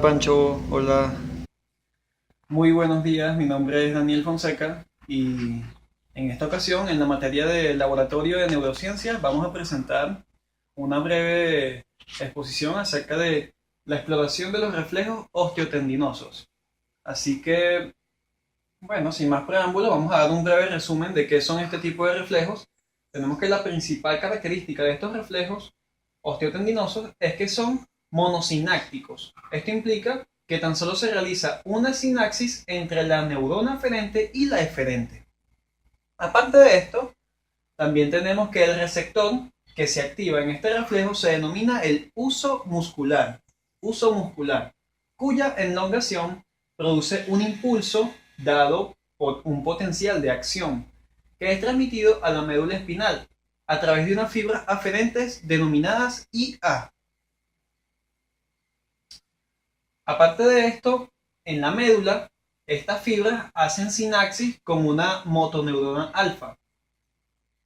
Pancho, hola. Muy buenos días, mi nombre es Daniel Fonseca y en esta ocasión en la materia de laboratorio de neurociencias vamos a presentar una breve exposición acerca de la exploración de los reflejos osteotendinosos. Así que, bueno, sin más preámbulo, vamos a dar un breve resumen de qué son este tipo de reflejos. Tenemos que la principal característica de estos reflejos osteotendinosos es que son monosinácticos. Esto implica que tan solo se realiza una sinapsis entre la neurona aferente y la eferente. Aparte de esto, también tenemos que el receptor que se activa en este reflejo se denomina el uso muscular, cuya elongación produce un impulso dado por un potencial de acción que es transmitido a la médula espinal a través de unas fibras aferentes denominadas IA. Aparte de esto, en la médula, estas fibras hacen sinapsis con una motoneurona alfa,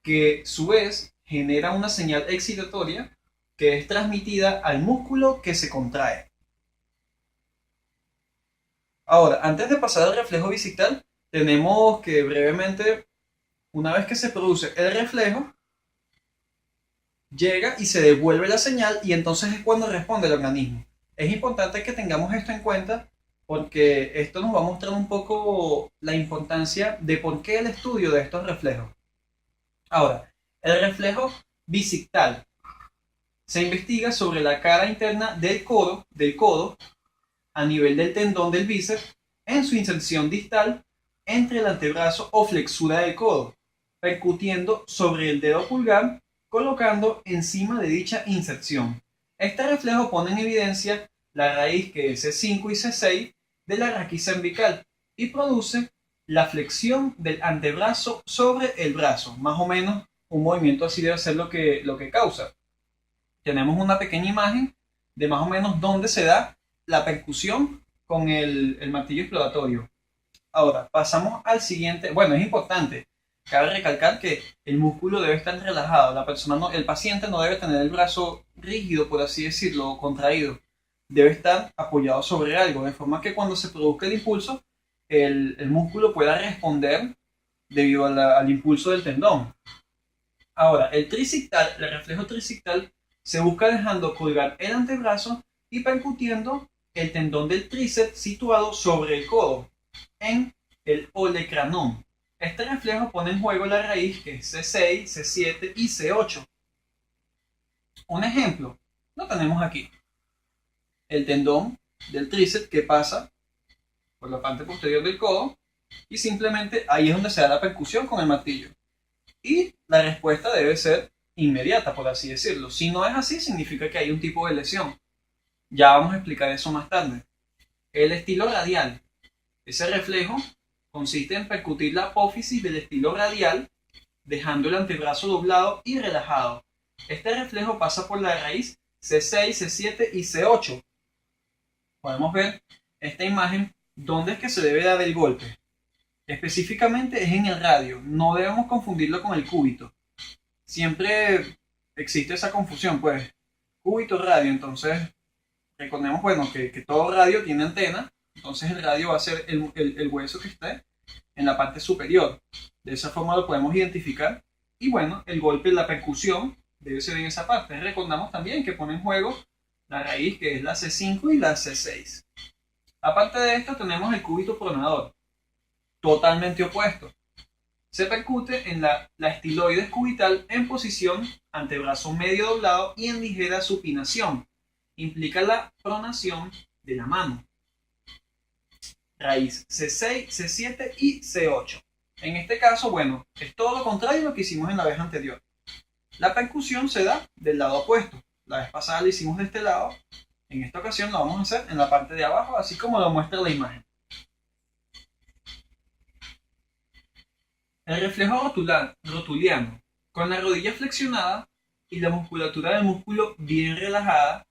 que a su vez genera una señal excitatoria que es transmitida al músculo que se contrae. Ahora, antes de pasar al reflejo bicital, tenemos que brevemente, una vez que se produce el reflejo, llega y se devuelve la señal y entonces es cuando responde el organismo. Es importante que tengamos esto en cuenta porque esto nos va a mostrar un poco la importancia de por qué el estudio de estos reflejos. Ahora, el reflejo bicital se investiga sobre la cara interna del codo a nivel del tendón del bíceps en su inserción distal entre el antebrazo o flexura del codo, percutiendo sobre el dedo pulgar, colocando encima de dicha inserción. Este reflejo pone en evidencia la raíz que es C5 y C6 de la raquis cervical y produce la flexión del antebrazo sobre el brazo. Más o menos un movimiento así debe ser lo que causa. Tenemos una pequeña imagen de más o menos dónde se da la percusión con el martillo exploratorio. Ahora, pasamos al siguiente. Bueno, es importante. Cabe recalcar que el músculo debe estar relajado. El paciente no debe tener el brazo rígido, por así decirlo, o contraído. Debe estar apoyado sobre algo, de forma que cuando se produzca el impulso, el músculo pueda responder debido al impulso del tendón. Ahora, el reflejo triciptal, se busca dejando colgar el antebrazo y percutiendo el tendón del tríceps situado sobre el codo, en el olecranón. Este reflejo pone en juego la raíz que es C6, C7 y C8. Un ejemplo lo tenemos aquí. El tendón del tríceps que pasa por la parte posterior del codo y simplemente ahí es donde se da la percusión con el martillo. Y la respuesta debe ser inmediata, por así decirlo. Si no es así, significa que hay un tipo de lesión. Ya vamos a explicar eso más tarde. El estilo radial. Ese reflejo consiste en percutir la apófisis del estilo radial, dejando el antebrazo doblado y relajado. Este reflejo pasa por la raíz C6, C7 y C8. Podemos ver esta imagen dónde es que se debe dar el golpe. Específicamente es en el radio, no debemos confundirlo con el cúbito. Siempre existe esa confusión, pues, cúbito, radio, entonces recordemos, bueno, que todo radio tiene antena, entonces el radio va a ser el hueso que esté en la parte superior. De esa forma lo podemos identificar. Y bueno, el golpe, la percusión, debe ser en esa parte. Recordamos también que pone en juego la raíz que es la C5 y la C6. Aparte de esto tenemos el cúbito pronador, totalmente opuesto. Se percute en la estiloides cubital en posición antebrazo medio doblado y en ligera supinación. Implica la pronación de la mano. Raíz C6, C7 y C8. En este caso, bueno, es todo lo contrario a lo que hicimos en la vez anterior. La percusión se da del lado opuesto. La vez pasada lo hicimos de este lado. En esta ocasión lo vamos a hacer en la parte de abajo, así como lo muestra la imagen. El reflejo rotuliano, con la rodilla flexionada y la musculatura del músculo bien relajada,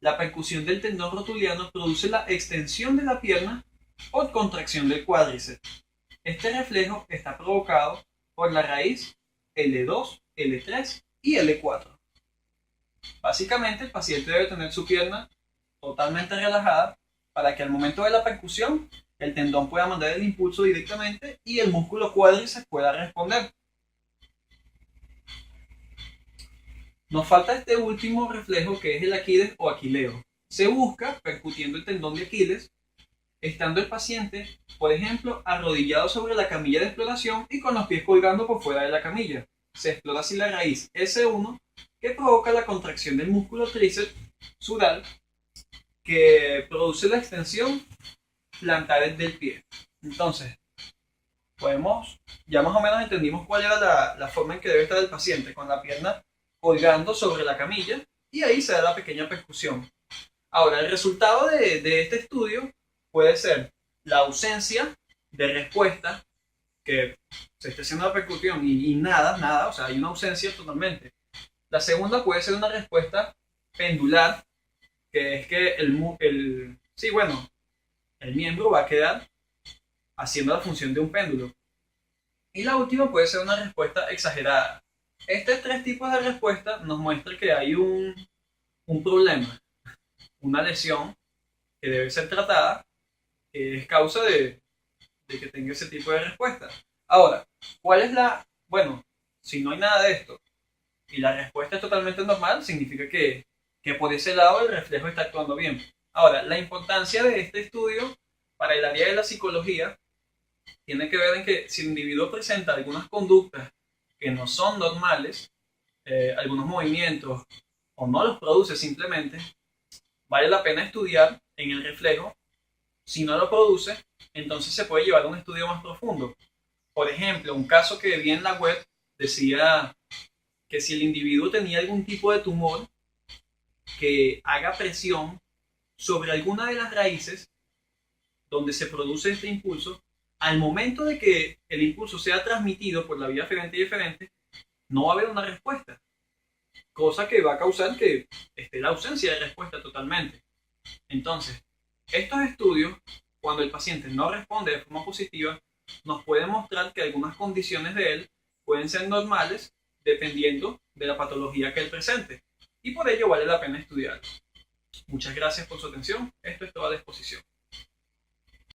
la percusión del tendón rotuliano produce la extensión de la pierna por contracción del cuádriceps. Este reflejo está provocado por la raíz L2, L3 y L4. Básicamente, el paciente debe tener su pierna totalmente relajada para que al momento de la percusión el tendón pueda mandar el impulso directamente y el músculo cuádriceps pueda responder. Nos falta este último reflejo que es el Aquiles o aquileo. Se busca percutiendo el tendón de Aquiles, estando el paciente, por ejemplo, arrodillado sobre la camilla de exploración y con los pies colgando por fuera de la camilla. Se explora así la raíz S1 que provoca la contracción del músculo tríceps sural que produce la extensión plantar del pie. Entonces, ya más o menos entendimos cuál era la forma en que debe estar el paciente, con la pierna colgando sobre la camilla y ahí se da la pequeña percusión. Ahora, el resultado de este estudio puede ser la ausencia de respuesta, que se esté haciendo la percusión y nada, o sea, hay una ausencia totalmente. La segunda puede ser una respuesta pendular, que es que el miembro va a quedar haciendo la función de un péndulo. Y la última puede ser una respuesta exagerada. Estos tres tipos de respuesta nos muestran que hay un problema, una lesión que debe ser tratada, que es causa de que tenga ese tipo de respuesta. Ahora, ¿cuál es si no hay nada de esto y la respuesta es totalmente normal, significa que por ese lado el reflejo está actuando bien. Ahora, la importancia de este estudio para el área de la psicología tiene que ver en que si el individuo presenta algunas conductas que no son normales, algunos movimientos, o no los produce simplemente, vale la pena estudiar en el reflejo. Si no lo produce, entonces se puede llevar a un estudio más profundo. Por ejemplo, un caso que vi en la web decía que si el individuo tenía algún tipo de tumor que haga presión sobre alguna de las raíces donde se produce este impulso, al momento de que el impulso sea transmitido por la vía aferente y eferente, no va a haber una respuesta, cosa que va a causar que esté la ausencia de respuesta totalmente. Entonces, estos estudios, cuando el paciente no responde de forma positiva, nos pueden mostrar que algunas condiciones de él pueden ser normales dependiendo de la patología que él presente, y por ello vale la pena estudiarlo. Muchas gracias por su atención. Esto es todo a la exposición.